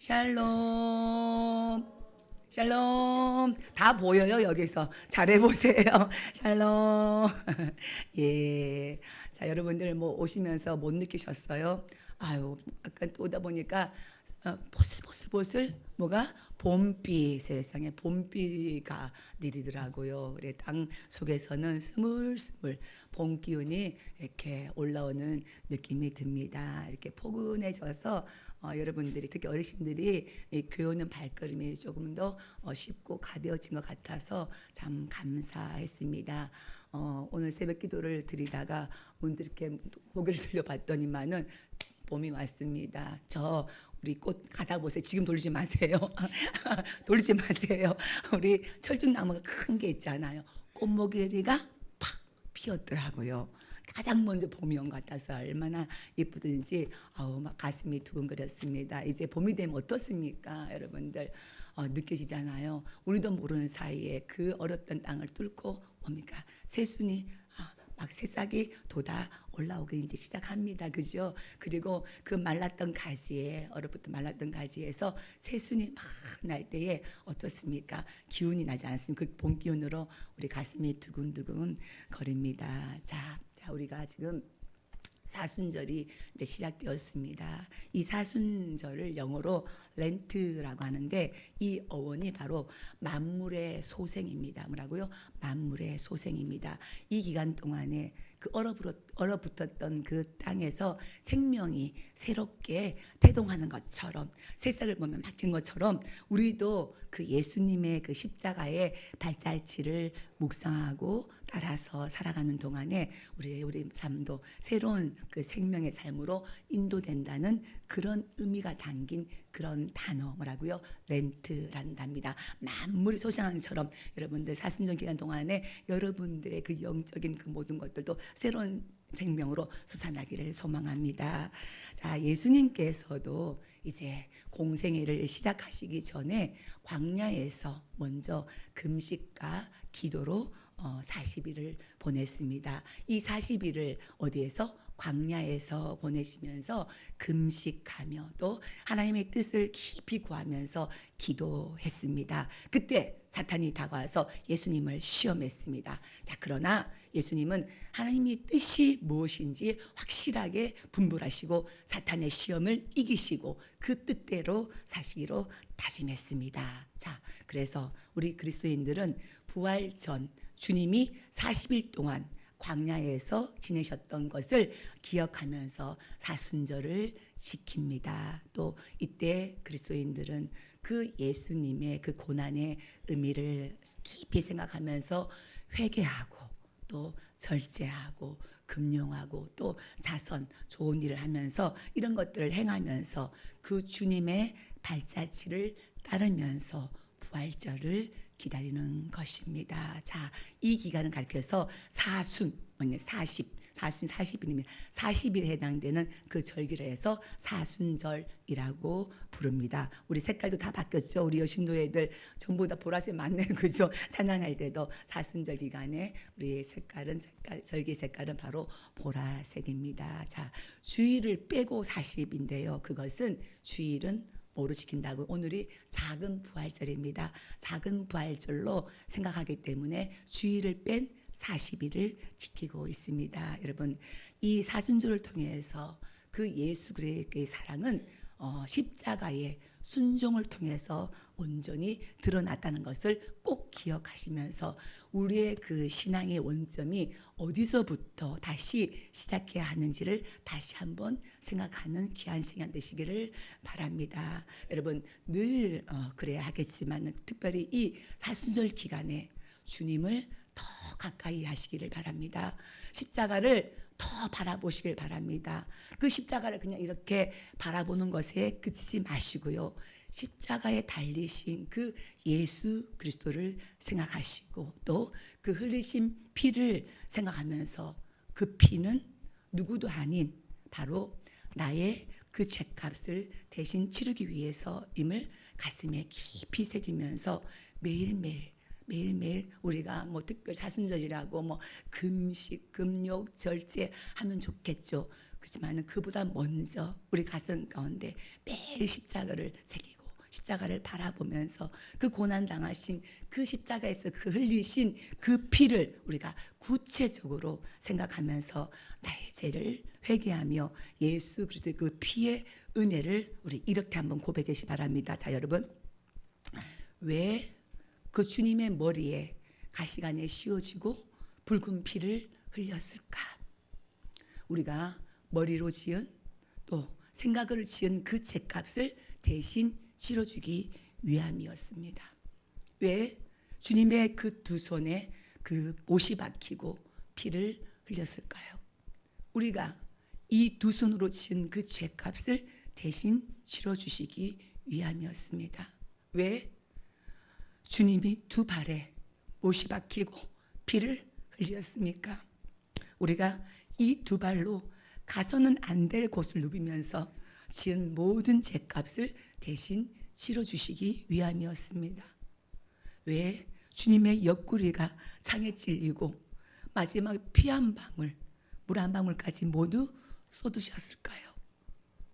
샬롬. 샬롬. 다 보여요, 여기서. 잘해보세요. 샬롬. 예. 자, 여러분들 뭐 오시면서 못 느끼셨어요? 아유, 아까 또 오다 보니까 보슬보슬보슬 뭐가 봄비, 세상에 봄비가 내리더라고요. 그래 땅 속에서는 스물스물 봄 기운이 이렇게 올라오는 느낌이 듭니다. 이렇게 포근해져서 여러분들이 특히 어르신들이 이 교훈은 발걸음이 조금 더 쉽고 가벼워진 것 같아서 참 감사했습니다. 오늘 새벽 기도를 드리다가 문득 이렇게 고개를 들려봤더니만은 봄이 왔습니다. 저 우리 꽃 가다 보세요. 지금 돌리지 마세요. 돌리지 마세요. 우리 철쭉나무가 큰 게 있잖아요. 꽃목이리가 팍 피었더라고요. 가장 먼저 봄이 온 것 같아서 얼마나 예쁘든지 막 가슴이 두근거렸습니다. 이제 봄이 되면 어떻습니까, 여러분들? 느껴지잖아요. 우리도 모르는 사이에 그 얼었던 땅을 뚫고 뭡니까? 새순이 막 새싹이 돋아 올라오기 이제 시작합니다. 그죠? 그리고 그 말랐던 가지에, 얼어붙은 말랐던 가지에서 새순이 막 날 때에 어떻습니까? 기운이 나지 않습니까? 그 봄 기운으로 우리 가슴이 두근두근 거립니다. 자, 우리가 지금 사순절이 이제 시작되었습니다. 이 사순절을 영어로 렌트라고 하는데 이 어원이 바로 만물의 소생입니다. 뭐라고요? 만물의 소생입니다. 이 기간 동안에 그 얼어붙었던 그 땅에서 생명이 새롭게 태동하는 것처럼 새싹을 보면 막힌 것처럼 우리도 그 예수님의 그 십자가의 발자취를 묵상하고 따라서 살아가는 동안에 우리 삶도 새로운 그 생명의 삶으로 인도된다는 그런 의미가 담긴 그런 단어 뭐라고요? 렌트라는 단어입니다. 만물이 소생하는 것처럼 여러분들 사순절 기간 동안에 여러분들의 그 영적인 그 모든 것들도 새로운 생명으로 솟아나기를 소망합니다. 자, 예수님께서도 이제 공생애를 시작하시기 전에 광야에서 먼저 금식과 기도로 40일을 보냈습니다. 이 40일을 어디에서? 광야에서 보내시면서 금식하며 또 하나님의 뜻을 깊이 구하면서 기도했습니다. 그때 사탄이 다가와서 예수님을 시험했습니다. 자, 그러나 예수님은 하나님의 뜻이 무엇인지 확실하게 분별하시고 사탄의 시험을 이기시고 그 뜻대로 사시기로 다짐했습니다. 자, 그래서 우리 그리스도인들은 부활 전 주님이 40일 동안 광야에서 지내셨던 것을 기억하면서 사순절을 지킵니다. 또 이때 그리스도인들은 그 예수님의 그 고난의 의미를 깊이 생각하면서 회개하고 또 절제하고 금용하고 또 자선 좋은 일을 하면서 이런 것들을 행하면서 그 주님의 발자취를 따르면서 부활절을 기다리는 것입니다. 자, 이 기간을 가리켜서 사순, 40일입니다. 40일에 해당되는 그 절기를 해서 사순절이라고 부릅니다. 우리 색깔도 다 바뀌었죠. 우리 여신도애들 전부 다 보라색 맞네, 그죠? 찬양할 때도 사순절 기간에 우리의 절기 색깔은 바로 보라색입니다. 자, 주일을 빼고 40인데요. 그것은 주일은 뭐로 지킨다고? 오늘이 작은 부활절입니다. 작은 부활절로 생각하기 때문에 주일을 뺀 40일을 지키고 있습니다. 여러분, 이 사순절을 통해서 그 예수 그리스도의 사랑은 십자가의 순종을 통해서 온전히 드러났다는 것을 꼭 기억하시면서 우리의 그 신앙의 원점이 어디서부터 다시 시작해야 하는지를 다시 한번 생각하는 귀한 시간 되시기를 바랍니다. 여러분 늘 그래야 하겠지만 특별히 이 사순절 기간에 주님을 더 가까이 하시기를 바랍니다. 십자가를 더 바라보시길 바랍니다. 그 십자가를 그냥 이렇게 바라보는 것에 그치지 마시고요. 십자가에 달리신 그 예수 그리스도를 생각하시고 또 그 흘리신 피를 생각하면서 그 피는 누구도 아닌 바로 나의 그 죄값을 대신 치르기 위해서임을 가슴에 깊이 새기면서 매일매일 우리가 뭐 특별 사순절이라고 뭐 금식, 금욕, 절제하면 좋겠죠. 그렇지만 그보다 먼저 우리 가슴 가운데 매일 십자가를 새기고 십자가를 바라보면서 그 고난 당하신 그 십자가에서 그 흘리신 그 피를 우리가 구체적으로 생각하면서 나의 죄를 회개하며 예수 그리스도의 그 피의 은혜를 우리 이렇게 한번 고백하시 바랍니다. 자, 여러분, 왜 그 주님의 머리에 가시관에 씌워지고 붉은 피를 흘렸을까? 우리가 머리로 지은 또 생각으로 지은 그 죄값을 대신 치러주기 위함이었습니다. 왜 주님의 그 두 손에 그 못이 박히고 피를 흘렸을까요? 우리가 이 두 손으로 지은 그 죄값을 대신 치러주시기 위함이었습니다. 왜 주님이 두 발에 못이 박히고 피를 흘렸습니까? 우리가 이 두 발로 가서는 안 될 곳을 누비면서 지은 모든 죄값을 대신 치러주시기 위함이었습니다. 왜 주님의 옆구리가 창에 찔리고 마지막 피 한 방울, 물 한 방울까지 모두 쏟으셨을까요?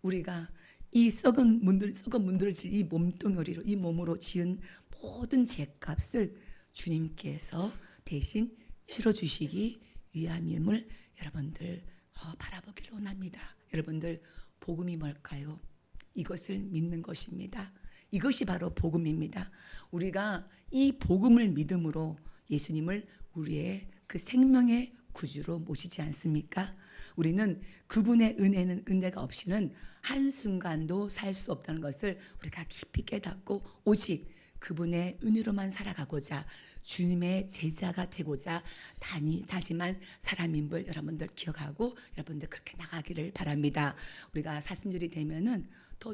우리가 이 썩은 문드러질 이 몸뚱어리로 이 몸으로 지은 모든 죄값을 주님께서 대신 치러주시기 위함임을 여러분들 바라보기를 원합니다. 여러분들, 복음이 뭘까요? 이것을 믿는 것입니다. 이것이 바로 복음입니다. 우리가 이 복음을 믿음으로 예수님을 우리의 그 생명의 구주로 모시지 않습니까? 우리는 그분의 은혜가 없이는 한순간도 살 수 없다는 것을 우리가 깊이 깨닫고 오직 그분의 은혜로만 살아가고자 주님의 제자가 되고자 다짐한 사람임을 여러분들 기억하고 여러분들 그렇게 나가기를 바랍니다. 우리가 사순절이 되면은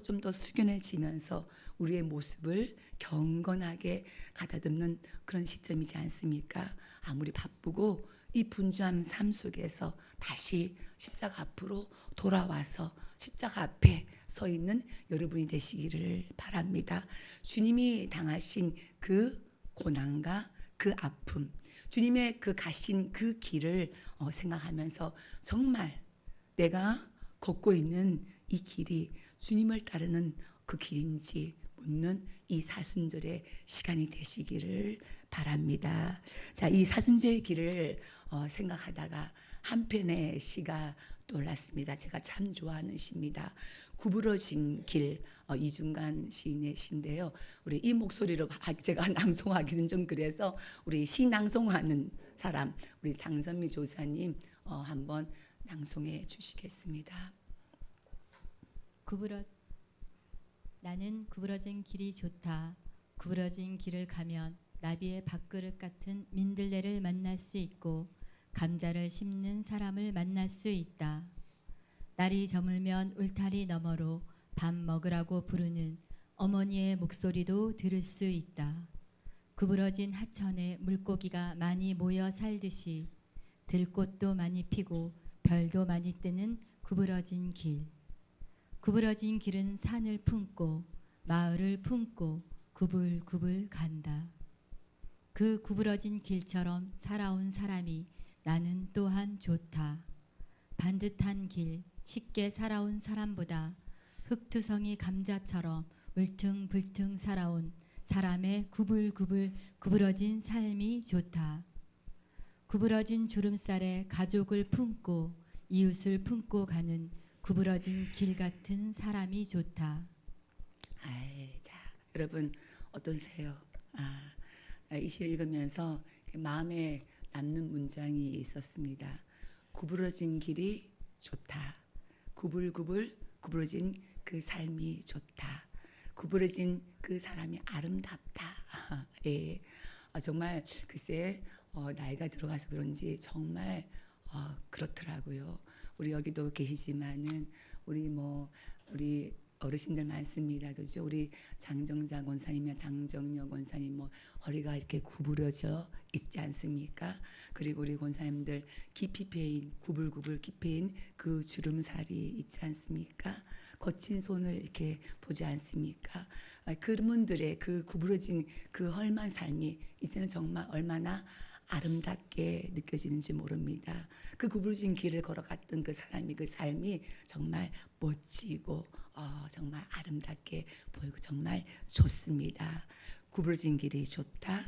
좀 더 숙연해지면서 우리의 모습을 경건하게 가다듬는 그런 시점이지 않습니까? 아무리 바쁘고 이 분주한 삶 속에서 다시 십자가 앞으로 돌아와서 십자가 앞에 서 있는 여러분이 되시기를 바랍니다. 주님이 당하신 그 고난과 그 아픔, 주님의 그 가신 그 길을 생각하면서 정말 내가 걷고 있는 이 길이 주님을 따르는 그 길인지 묻는 이 사순절의 시간이 되시기를 바랍니다. 자, 이 사순절의 길을 생각하다가 한 편의 시가 떠올랐습니다. 제가 참 좋아하는 시입니다. 구부러진 길, 이중간 시인의 시인데요. 우리 이 목소리로 제가 낭송하기는 좀 그래서 우리 시 낭송하는 사람, 우리 장선미 조사님 한번 낭송해 주시겠습니다. 나는 구부러진 길이 좋다. 구부러진 길을 가면 나비의 밥그릇 같은 민들레를 만날 수 있고 감자를 심는 사람을 만날 수 있다. 날이 저물면 울타리 너머로 밥 먹으라고 부르는 어머니의 목소리도 들을 수 있다. 구부러진 하천에 물고기가 많이 모여 살듯이 들꽃도 많이 피고 별도 많이 뜨는 구부러진 길. 구부러진 길은 산을 품고 마을을 품고 구불구불 간다. 그 구부러진 길처럼 살아온 사람이 나는 또한 좋다. 반듯한 길, 쉽게 살아온 사람보다 흙투성이 감자처럼 울퉁불퉁 살아온 사람의 구불구불 구부러진 삶이 좋다. 구부러진 주름살에 가족을 품고 이웃을 품고 가는 구부러진 길 같은 사람이 좋다. 자, 여러분 어떠세요? 이 시를 읽으면서 마음에 남는 문장이 있었습니다. 구부러진 길이 좋다. 구불구불 구부러진 그 삶이 좋다. 구부러진 그 사람이 아름답다. 예, 정말 글쎄 나이가 들어가서 그런지 정말 그렇더라고요. 우리 여기도 계시지만은 우리 어르신들 많습니다. 그죠? 우리 장정자 권사님이나 장정녀 권사님 허리가 이렇게 구부러져 있지 않습니까? 그리고 우리 권사님들 깊이 패인 구불구불 깊이 패인 그 주름살이 있지 않습니까? 거친 손을 이렇게 보지 않습니까? 그분들의 그 구부러진 그 헐만 삶이 이제는 정말 얼마나 아름답게 느껴지는지 모릅니다. 그 구부러진 길을 걸어갔던 그 사람이 그 삶이 정말 멋지고 정말 아름답게 보이고 정말 좋습니다. 구부러진 길이 좋다.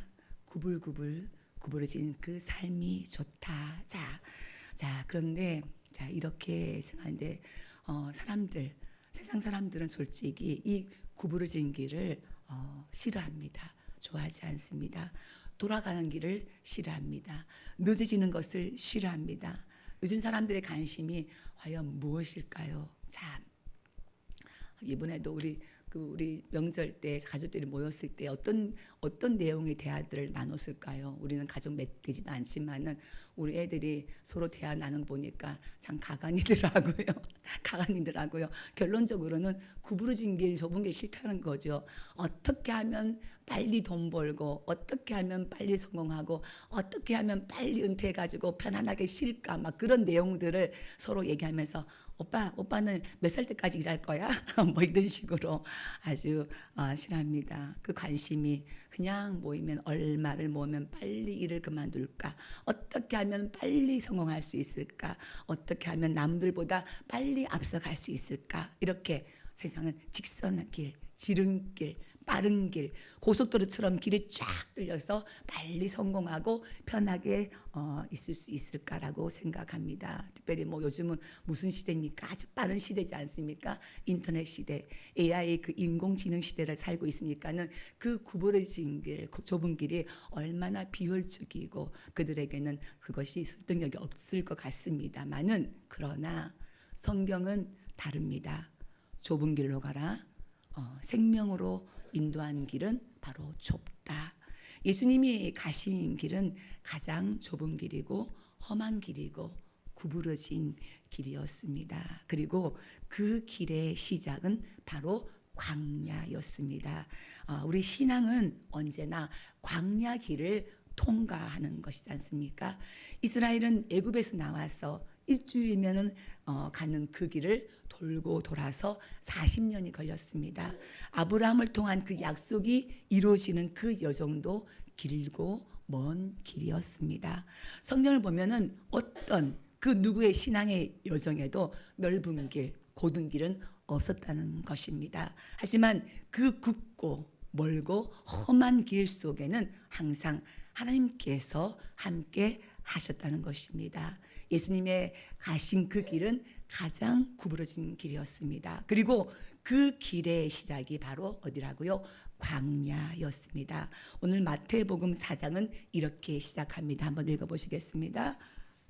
구불구불 구부러진 그 삶이 좋다. 자 그런데 자 이렇게 생각하는데 세상 사람들은 솔직히 이 구부러진 길을 싫어합니다. 좋아하지 않습니다. 돌아가는 길을 싫어합니다. 늦어지는 것을 싫어합니다. 요즘 사람들의 관심이 과연 무엇일까요? 자, 이번에도 우리 명절 때 가족들이 모였을 때 어떤 내용의 대화들을 나눴을까요? 우리는 가족 맺지도 않지만은 우리 애들이 서로 대화 나누는 거 보니까 참 가관이더라고요. 가관이더라고요. 결론적으로는 구부러진 길, 좁은 길 싫다는 거죠. 어떻게 하면 빨리 돈 벌고, 어떻게 하면 빨리 성공하고, 어떻게 하면 빨리 은퇴해가지고 편안하게 쉴까, 막 그런 내용들을 서로 얘기하면서 오빠는 몇 살 때까지 일할 거야? 뭐 이런 식으로 아주 싫어합니다. 그 관심이 그냥 모이면 얼마를 모으면 빨리 일을 그만둘까? 어떻게 하면 빨리 성공할 수 있을까? 어떻게 하면 남들보다 빨리 앞서갈 수 있을까? 이렇게 세상은 직선한 길, 지름길, 빠른 길, 고속도로처럼 길이 쫙 뚫려서 빨리 성공하고 편하게 있을 수 있을까라고 생각합니다. 특별히 뭐 요즘은 무슨 시대입니까? 아주 빠른 시대지 않습니까? 인터넷 시대, AI 그 인공지능 시대를 살고 있으니까는 그 구부러진 길, 좁은 길이 얼마나 비효율적이고 그들에게는 그것이 설득력이 없을 것 같습니다만은 그러나 성경은 다릅니다. 좁은 길로 가라. 생명으로 인도한 길은 바로 좁다. 예수님이 가신 길은 가장 좁은 길이고 험한 길이고 구부러진 길이었습니다. 그리고 그 길의 시작은 바로 광야였습니다. 우리 신앙은 언제나 광야 길을 통과하는 것이지 않습니까? 이스라엘은 애굽에서 나와서 일주일이면은 가는 그 길을 돌고 돌아서 40년이 걸렸습니다. 아브라함을 통한 그 약속이 이루어지는 그 여정도 길고 먼 길이었습니다. 성경을 보면은 어떤 그 누구의 신앙의 여정에도 넓은 길, 고든 길은 없었다는 것입니다. 하지만 그 굽고 멀고 험한 길 속에는 항상 하나님께서 함께 하셨다는 것입니다. 예수님의 가신 그 길은 가장 구부러진 길이었습니다. 그리고 그 길의 시작이 바로 어디라고요? 광야였습니다. 오늘 마태복음 4장은 이렇게 시작합니다. 한번 읽어보시겠습니다.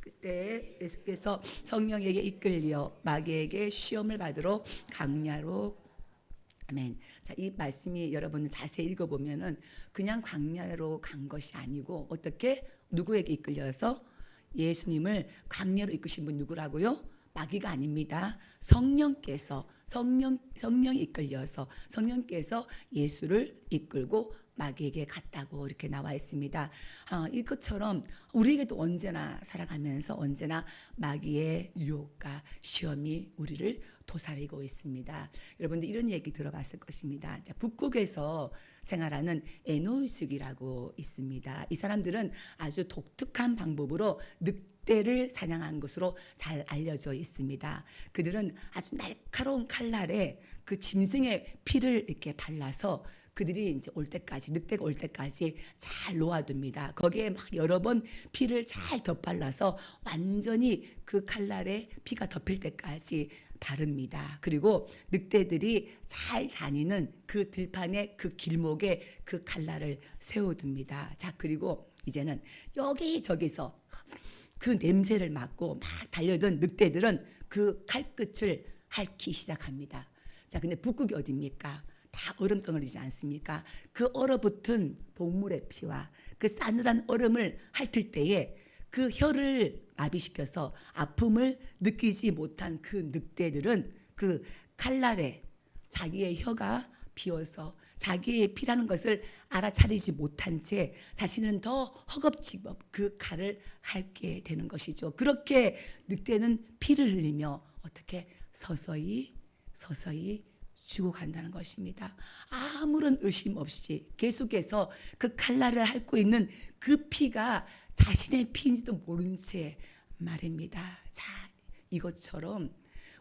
그때 예수께서 성령에게 이끌려 마귀에게 시험을 받으러 광야로 아멘. 자, 이 말씀이 여러분 자세히 읽어보면은 그냥 광야로 간 것이 아니고 어떻게 누구에게 이끌려서 예수님을 광야로 이끄신 분 누구라고요? 마귀가 아닙니다. 성령이 이끌려서 성령께서 예수를 이끌고 마귀에게 갔다고 이렇게 나와 있습니다. 이것처럼 우리에게도 언제나 살아가면서 언제나 마귀의 유혹과 시험이 우리를 도사리고 있습니다. 여러분들 이런 얘기 들어봤을 것입니다. 자, 북극에서 생활하는 에노이숙이라고 있습니다. 이 사람들은 아주 독특한 방법으로 늑대를 사냥한 것으로 잘 알려져 있습니다. 그들은 아주 날카로운 칼날에 그 짐승의 피를 이렇게 발라서 그들이 이제 올 때까지 늑대가 올 때까지 잘 놓아둡니다. 거기에 막 여러 번 피를 잘 덧발라서 완전히 그 칼날에 피가 덮일 때까지 바릅니다. 그리고 늑대들이 잘 다니는 그 들판의 그 길목에 그 칼날을 세워둡니다. 자, 그리고 이제는 여기저기서 그 냄새를 맡고 막 달려든 늑대들은 그 칼끝을 핥기 시작합니다. 자, 근데 북극이 어디입니까? 다 얼음덩어리지 않습니까? 그 얼어붙은 동물의 피와 그 싸늘한 얼음을 핥을 때에 그 혀를 마비시켜서 아픔을 느끼지 못한 그 늑대들은 그 칼날에 자기의 혀가 비어서 자기의 피라는 것을 알아차리지 못한 채 자신은 더 허겁지겁 그 칼을 핥게 되는 것이죠. 그렇게 늑대는 피를 흘리며 어떻게 서서히 죽어간다는 것입니다. 아무런 의심 없이 계속해서 그 칼날을 핥고 있는 그 피가 자신의 피인지도 모른 채 말입니다. 자, 이것처럼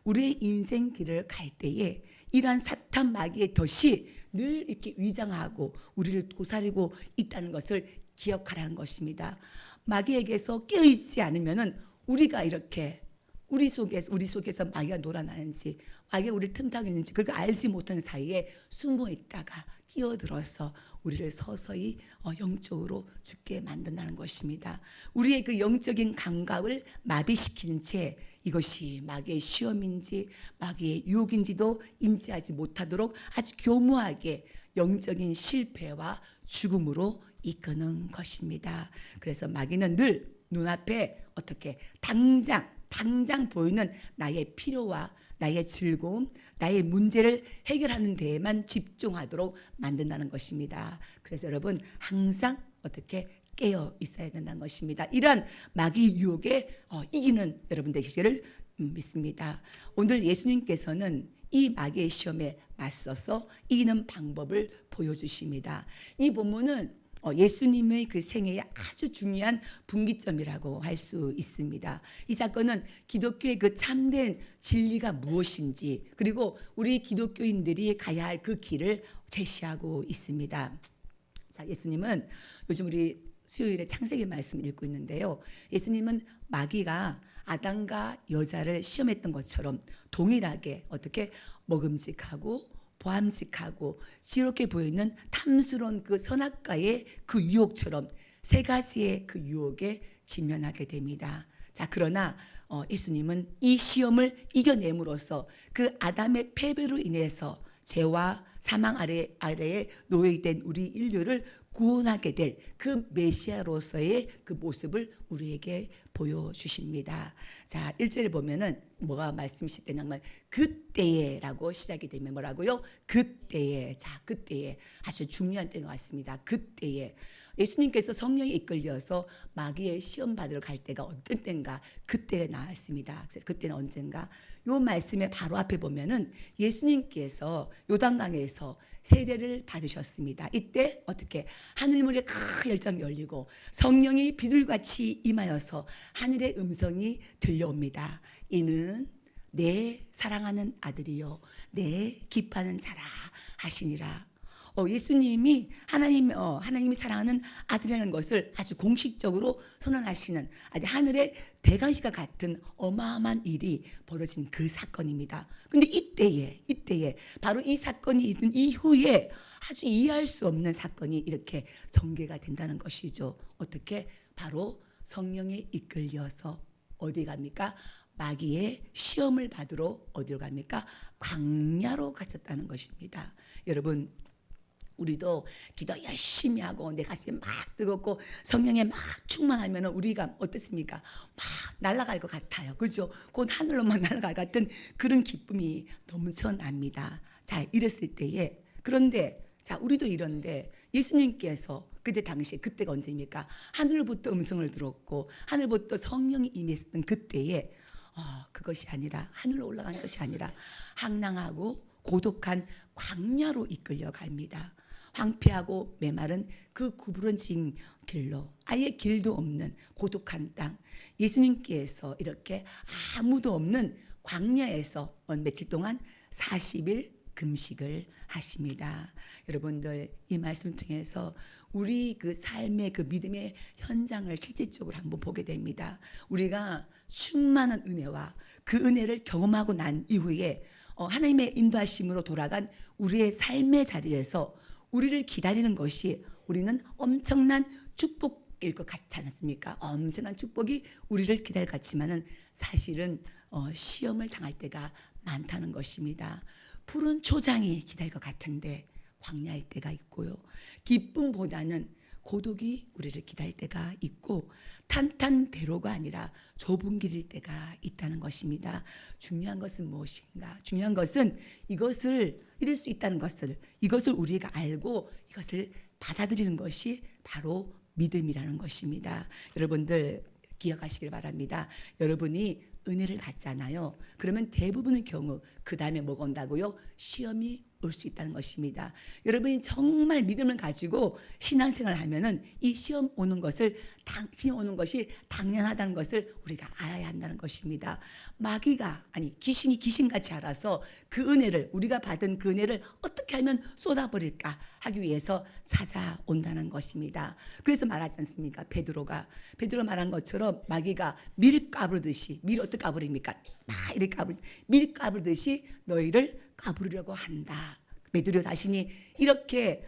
우리의 인생 길을 갈 때에 이러한 사탄 마귀의 덫이 늘 이렇게 위장하고 우리를 도사리고 있다는 것을 기억하라는 것입니다. 마귀에게서 깨어있지 않으면은 우리가 이렇게 우리 속에서 마귀가 놀아나는지 마귀가 우리를 틈타고 있는지 그걸 알지 못하는 사이에 숨어 있다가 끼어들어서 우리를 서서히 영적으로 죽게 만든다는 것입니다. 우리의 그 영적인 감각을 마비시키는 채 이것이 마귀의 시험인지 마귀의 유혹인지도 인지하지 못하도록 아주 교묘하게 영적인 실패와 죽음으로 이끄는 것입니다. 그래서 마귀는 늘 눈앞에 어떻게 당장 보이는 나의 필요와 나의 즐거움, 나의 문제를 해결하는 데에만 집중하도록 만든다는 것입니다. 그래서 여러분 항상 어떻게 깨어 있어야 된다는 것입니다. 이러한 마귀 유혹에 이기는 여러분 되시기를 믿습니다. 오늘 예수님께서는 이 마귀의 시험에 맞서서 이기는 방법을 보여주십니다. 이 본문은 예수님의 그 생애의 아주 중요한 분기점이라고 할 수 있습니다. 이 사건은 기독교의 그 참된 진리가 무엇인지 그리고 우리 기독교인들이 가야 할 그 길을 제시하고 있습니다. 자, 예수님은 요즘 우리 수요일에 창세기 말씀을 읽고 있는데요. 예수님은 마귀가 아담과 여자를 시험했던 것처럼 동일하게 어떻게 먹음직하고 보암직하고 지옥해 보이는 탐스러운 그 선악과의 그 유혹처럼 세 가지의 그 유혹에 직면하게 됩니다. 자, 그러나 예수님은 이 시험을 이겨냄으로써 그 아담의 패배로 인해서 죄와 사망 아래에 놓여있던 우리 인류를 구원하게 될 그 메시아로서의 그 모습을 우리에게 보여주십니다. 자, 1절에 보면은 뭐가 말씀하시냐면 그때에라고 시작이 되면 뭐라고요? 그때에. 자, 그때에 아주 중요한 때가 왔습니다. 그때에 예수님께서 성령에 이끌려서 마귀의 시험 받으러 갈 때가 어떤 때인가? 그때가 나왔습니다. 그래서 그때는 언젠가? 요 말씀의 바로 앞에 보면은 예수님께서 요단강에서 세례를 받으셨습니다. 이때 어떻게 하늘문이 큰 열정 열리고 성령이 비둘같이 임하여서 하늘의 음성이 들려옵니다. 이는 내 사랑하는 아들이요 내 기뻐하는 자라 하시니라. 예수님이 하나님이 사랑하는 아들이라는 것을 아주 공식적으로 선언하시는 아주 하늘의 대강시가 같은 어마어마한 일이 벌어진 그 사건입니다. 근데 이때에 바로 이 사건이 있는 이후에 아주 이해할 수 없는 사건이 이렇게 전개가 된다는 것이죠. 어떻게? 바로 성령에 이끌려서 어디 갑니까? 마귀의 시험을 받으러 어디로 갑니까? 광야로 가셨다는 것입니다. 여러분, 우리도 기도 열심히 하고 내 가슴이 막 뜨겁고 성령에 막 충만하면 우리가 어떻습니까? 막 날아갈 것 같아요. 그렇죠? 곧 하늘로만 날아갈 것 같은 그런 기쁨이 넘쳐납니다. 자, 이랬을 때에 그런데 자, 우리도 이런데 예수님께서 그때가 언제입니까? 하늘부터 음성을 들었고 하늘부터 성령이 임했던 그때에 그것이 아니라 하늘로 올라가는 것이 아니라 황량하고 고독한 광야로 이끌려 갑니다. 황폐하고 메마른 그 구부러진 길로 아예 길도 없는 고독한 땅 예수님께서 이렇게 아무도 없는 광야에서 며칠 동안 40일 금식을 하십니다. 여러분들 이 말씀을 통해서 우리 그 삶의 그 믿음의 현장을 실질적으로 한번 보게 됩니다. 우리가 충만한 은혜와 그 은혜를 경험하고 난 이후에 하나님의 인도하심으로 돌아간 우리의 삶의 자리에서 우리를 기다리는 것이 우리는 엄청난 축복일 것 같지 않습니까? 엄청난 축복이 우리를 기다릴 것 같지만은 사실은 시험을 당할 때가 많다는 것입니다. 푸른 초장이 기다릴 것 같은데 광야일 때가 있고요. 기쁨보다는 고독이 우리를 기다릴 때가 있고 탄탄대로가 아니라 좁은 길일 때가 있다는 것입니다. 중요한 것은 무엇인가? 중요한 것은 이럴 수 있다는 것을 이것을 우리가 알고 이것을 받아들이는 것이 바로 믿음이라는 것입니다. 여러분들 기억하시길 바랍니다. 여러분이 은혜를 받잖아요. 그러면 대부분의 경우 그 다음에 뭐가 온다고요? 시험이 올 수 있다는 것입니다. 여러분이 정말 믿음을 가지고 신앙생활을 하면은 이 시험 오는 것을 시험 오는 것이 당연하다는 것을 우리가 알아야 한다는 것입니다. 마귀가 귀신이 귀신같이 알아서 그 은혜를 우리가 받은 그 은혜를 어떻게 하면 쏟아버릴까 하기 위해서 찾아온다는 것입니다. 그래서 말하지 않습니까? 베드로가 말한 것처럼 마귀가 밀 까부르듯이 밀 어떻게 까부립니까? 다 이렇게 밀 까부르듯이 너희를 까부르려고 한다. 베드로 자신이 이렇게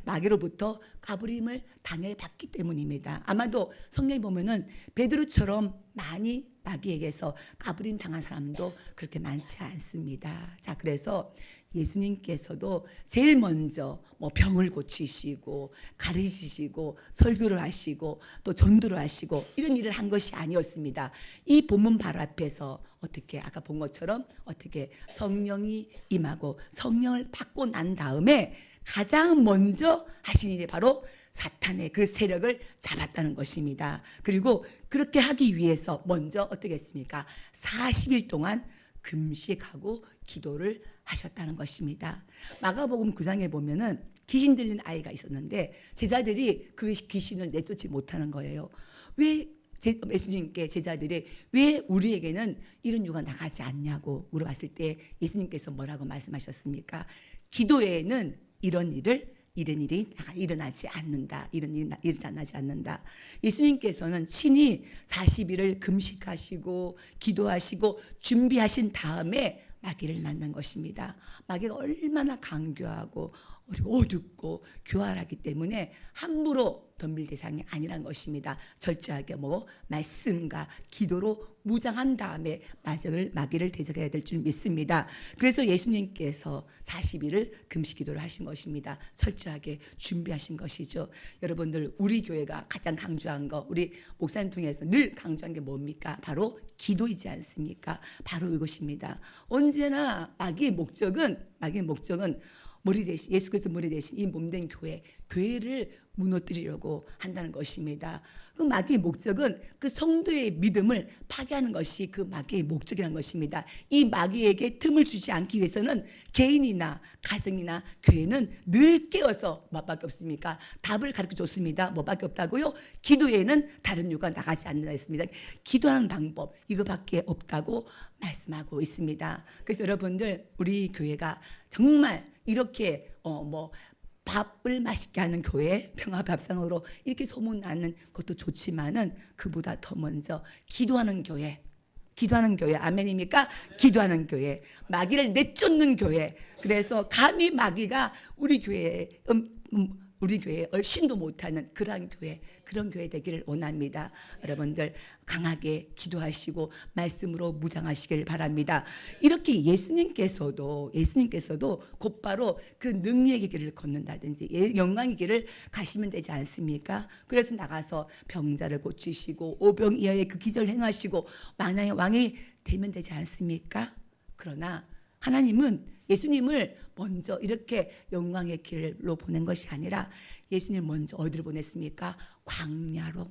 마귀로부터 까부림을 당해봤기 때문입니다. 아마도 성경에 보면은 베드로처럼 많이 마귀에게서 까부림 당한 사람도 그렇게 많지 않습니다. 자, 그래서 예수님께서도 제일 먼저 병을 고치시고 가르치시고 설교를 하시고 또 전도를 하시고 이런 일을 한 것이 아니었습니다. 이 본문 바로 앞에서 어떻게 아까 본 것처럼 어떻게 성령이 임하고 성령을 받고 난 다음에 가장 먼저 하신 일이 바로 사탄의 그 세력을 잡았다는 것입니다. 그리고 그렇게 하기 위해서 먼저 어떻게 했습니까? 40일 동안 금식하고 기도를 하셨다는 것입니다. 마가복음 9장에 보면은 귀신 들린 아이가 있었는데 제자들이 그 귀신을 내쫓지 못하는 거예요. 왜 예수님께 제자들이 왜 우리에게는 이런 유가 나가지 않냐고 물어봤을 때 예수님께서 뭐라고 말씀하셨습니까? 기도에는 이런 일이 일어나지 않는다. 이런 일이 일어나지 않는다. 예수님께서는 친히 40일을 금식하시고 기도하시고 준비하신 다음에 마귀를 만난 것입니다. 마귀가 얼마나 강교하고 그리고 어둡고 교활하기 때문에 함부로 덤빌 대상이 아니란 것입니다. 철저하게 말씀과 기도로 무장한 다음에 마귀를 대적해야 될 줄 믿습니다. 그래서 예수님께서 40일을 금식 기도를 하신 것입니다. 철저하게 준비하신 것이죠. 여러분들 우리 교회가 가장 강조한 거 우리 목사님 통해서 늘 강조한 게 뭡니까? 바로 기도이지 않습니까? 바로 이것입니다. 언제나 마귀의 목적은 머리 대신 예수께서 머리 대신 이 몸된 교회를 무너뜨리려고 한다는 것입니다. 그 마귀의 목적은 그 성도의 믿음을 파괴하는 것이 그 마귀의 목적이라는 것입니다. 이 마귀에게 틈을 주지 않기 위해서는 개인이나 가정이나 교회는 늘 깨어서 뭐밖에 없습니까? 답을 가르쳐 줬습니다. 뭐밖에 없다고요? 기도에는 다른 유가 나가지 않는다 했습니다. 기도하는 방법 이거밖에 없다고 말씀하고 있습니다. 그래서 여러분들 우리 교회가 정말 이렇게 밥을 맛있게 하는 교회, 평화밥상으로 이렇게 소문나는 것도 좋지만은 그보다 더 먼저 기도하는 교회, 아멘입니까? 기도하는 교회, 마귀를 내쫓는 교회. 그래서 감히 마귀가 우리 교회에 얼씬도 못하는 그런 교회 되기를 원합니다. 여러분들 강하게 기도하시고 말씀으로 무장하시길 바랍니다. 이렇게 예수님께서도 곧바로 그 능력의 길을 걷는다든지 영광의 길을 가시면 되지 않습니까? 그래서 나가서 병자를 고치시고 오병이어의 그 기적을 행하시고 만왕의 왕이 되면 되지 않습니까? 그러나 예수님을 먼저 이렇게 영광의 길로 보낸 것이 아니라 예수님을 먼저 어디로 보냈습니까? 광야로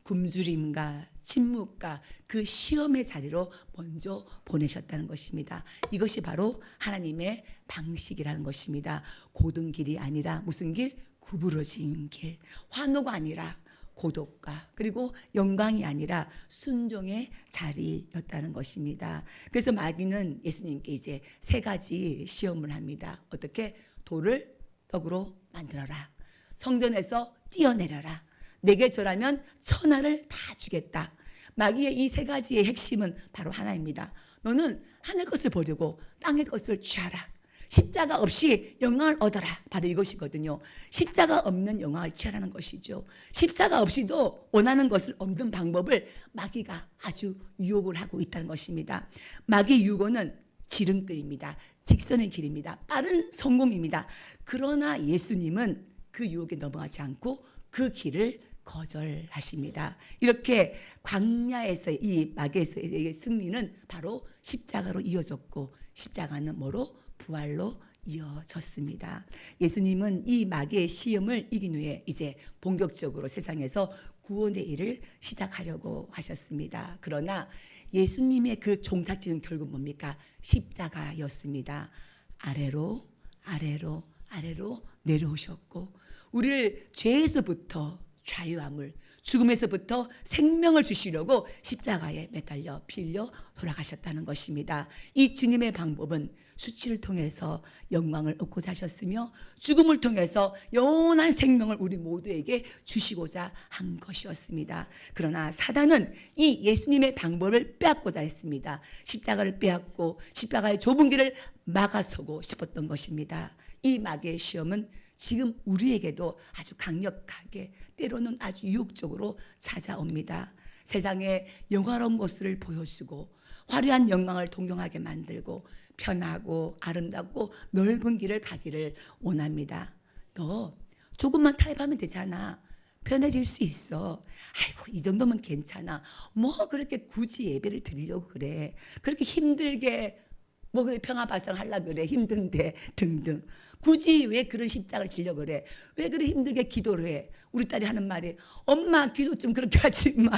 굶주림과 침묵과 그 시험의 자리로 먼저 보내셨다는 것입니다. 이것이 바로 하나님의 방식이라는 것입니다. 고든 길이 아니라 무슨 길? 구부러진 길. 환호가 아니라 고독과 그리고 영광이 아니라 순종의 자리였다는 것입니다. 그래서 마귀는 예수님께 이제 3가지 시험을 합니다. 어떻게? 돌을 떡으로 만들어라. 성전에서 뛰어내려라. 내게 절하면 천하를 다 주겠다. 마귀의 이 3가지의 핵심은 바로 하나입니다. 너는 하늘 것을 버리고 땅의 것을 취하라. 십자가 없이 영광을 얻어라. 바로 이것이거든요. 십자가 없는 영광을 취하라는 것이죠. 십자가 없이도 원하는 것을 얻는 방법을 마귀가 아주 유혹을 하고 있다는 것입니다. 마귀의 유혹은 지름길입니다. 직선의 길입니다. 빠른 성공입니다. 그러나 예수님은 그 유혹에 넘어가지 않고 그 길을 거절하십니다. 이렇게 광야에서 이 마귀의 승리는 바로 십자가로 이어졌고 십자가는 뭐로? 부활로 이어졌습니다. 예수님은 이 마귀의 시험을 이긴 후에 이제 본격적으로 세상에서 구원의 일을 시작하려고 하셨습니다. 그러나 예수님의 그 종착지는 결국 뭡니까? 십자가였습니다. 아래로 아래로 내려오셨고 우리를 죄에서부터 자유함을 죽음에서부터 생명을 주시려고 십자가에 매달려 빌려 돌아가셨다는 것입니다. 이 주님의 방법은 수치를 통해서 영광을 얻고자 하셨으며 죽음을 통해서 영원한 생명을 우리 모두에게 주시고자 한 것이었습니다. 그러나 사단은 이 예수님의 방법을 빼앗고자 했습니다. 십자가를 빼앗고 십자가의 좁은 길을 막아서고 싶었던 것입니다. 이 마귀의 시험은 지금 우리에게도 아주 강력하게 때로는 아주 유혹적으로 찾아옵니다. 세상의 영화로운 모습을 보여주고 화려한 영광을 동경하게 만들고 편하고 아름답고 넓은 길을 가기를 원합니다. 너 조금만 타협하면 되잖아. 편해질 수 있어. 아이고 이 정도면 괜찮아. 뭐 그렇게 굳이 예배를 드리려고 그래. 그렇게 힘들게 뭐 그래 평화 발상하려고 그래. 힘든데 등등. 굳이 왜 그런 십자가를 지려고 그래? 왜 그래 힘들게 기도를 해? 우리 딸이 하는 말이 엄마 기도 좀 그렇게 하지 마.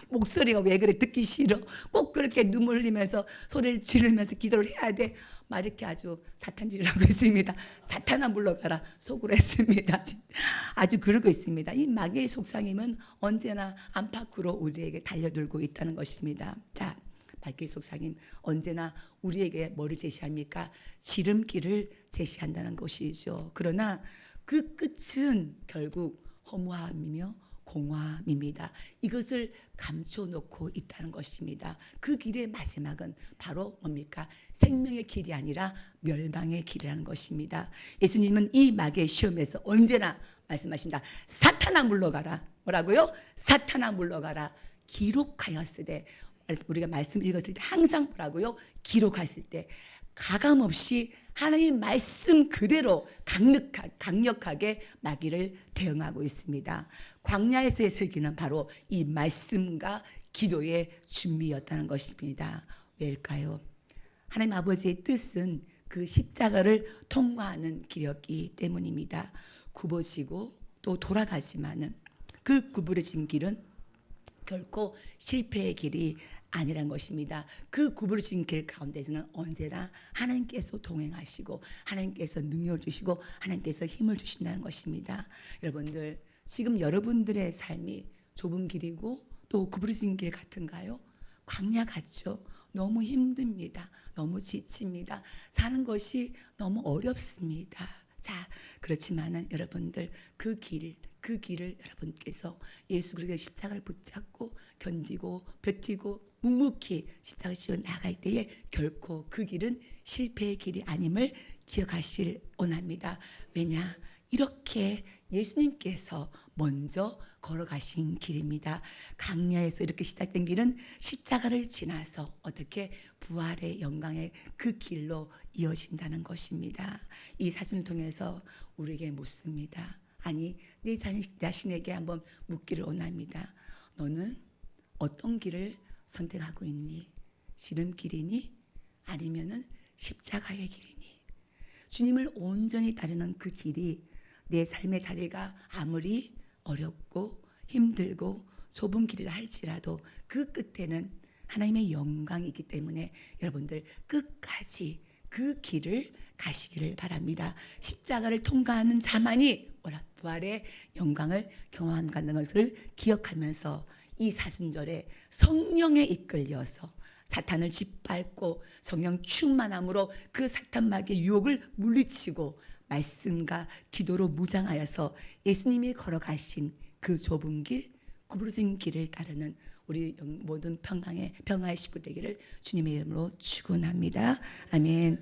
목소리가 왜 그래 듣기 싫어. 꼭 그렇게 눈물 흘리면서 소리를 지르면서 기도를 해야 돼. 막 이렇게 아주 사탄질을 하고 있습니다. 사탄아 물러가라 속으로 했습니다. 아주 그러고 있습니다. 이 마귀의 속상임은 언제나 안팎으로 우리에게 달려들고 있다는 것입니다. 자, 마귀의 속상임 언제나 우리에게 뭐를 제시합니까? 지름길을 제시한다는 것이죠. 그러나 그 끝은 결국 허무함이며 공허함입니다. 이것을 감춰놓고 있다는 것입니다. 그 길의 마지막은 바로 뭡니까? 생명의 길이 아니라 멸망의 길이라는 것입니다. 예수님은 이 마귀의 시험에서 언제나 말씀하신다. 사탄아 물러가라. 뭐라고요? 사탄아 물러가라. 기록하였으되 우리가 말씀 읽었을 때 항상 뭐라고요? 기록했을 때 가감없이 하나님 말씀 그대로 강력하게 마귀를 대응하고 있습니다. 광야에서의 슬기는 바로 이 말씀과 기도의 준비였다는 것입니다. 왜일까요? 하나님 아버지의 뜻은 그 십자가를 통과하는 길이었기 때문입니다. 굽어지고 또 돌아가지만은 그 구부러진 길은 결코 실패의 길이 아니란 것입니다. 그 구부러진 길 가운데서는 언제나 하나님께서 동행하시고 하나님께서 능력을 주시고 하나님께서 힘을 주신다는 것입니다. 여러분들 지금 여러분들의 삶이 좁은 길이고 또 구부러진 길 같은가요? 광야 같죠? 너무 힘듭니다. 너무 지칩니다. 사는 것이 너무 어렵습니다. 자, 그렇지만은 여러분들 그 길을 여러분께서 예수 그리스도의 십자가를 붙잡고 견디고 버티고 묵묵히 십자가를 지어 나갈 때에 결코 그 길은 실패의 길이 아님을 기억하시길 원합니다. 왜냐? 이렇게 예수님께서 먼저 걸어가신 길입니다. 강야에서 이렇게 시작된 길은 십자가를 지나서 어떻게 부활의 영광의 그 길로 이어진다는 것입니다. 이 사진을 통해서 우리에게 묻습니다. 아니 내 자신에게 한번 묻기를 원합니다. 너는 어떤 길을 선택하고 있니? 지름길이니? 아니면은 십자가의 길이니? 주님을 온전히 따르는 그 길이 내 삶의 자리가 아무리 어렵고 힘들고 좁은 길이라 할지라도 그 끝에는 하나님의 영광이 있기 때문에 여러분들 끝까지 그 길을 가시기를 바랍니다. 십자가를 통과하는 자만이 부활의 영광을 경험한다는 것을 기억하면서 이 사순절에 성령에 이끌려서 사탄을 짓밟고 성령 충만함으로 그 사탄 마귀의 유혹을 물리치고 말씀과 기도로 무장하여서 예수님이 걸어가신 그 좁은 길, 구부러진 길을 따르는 우리 모든 평화의 식구 되기를 주님의 이름으로 축원합니다. 아멘.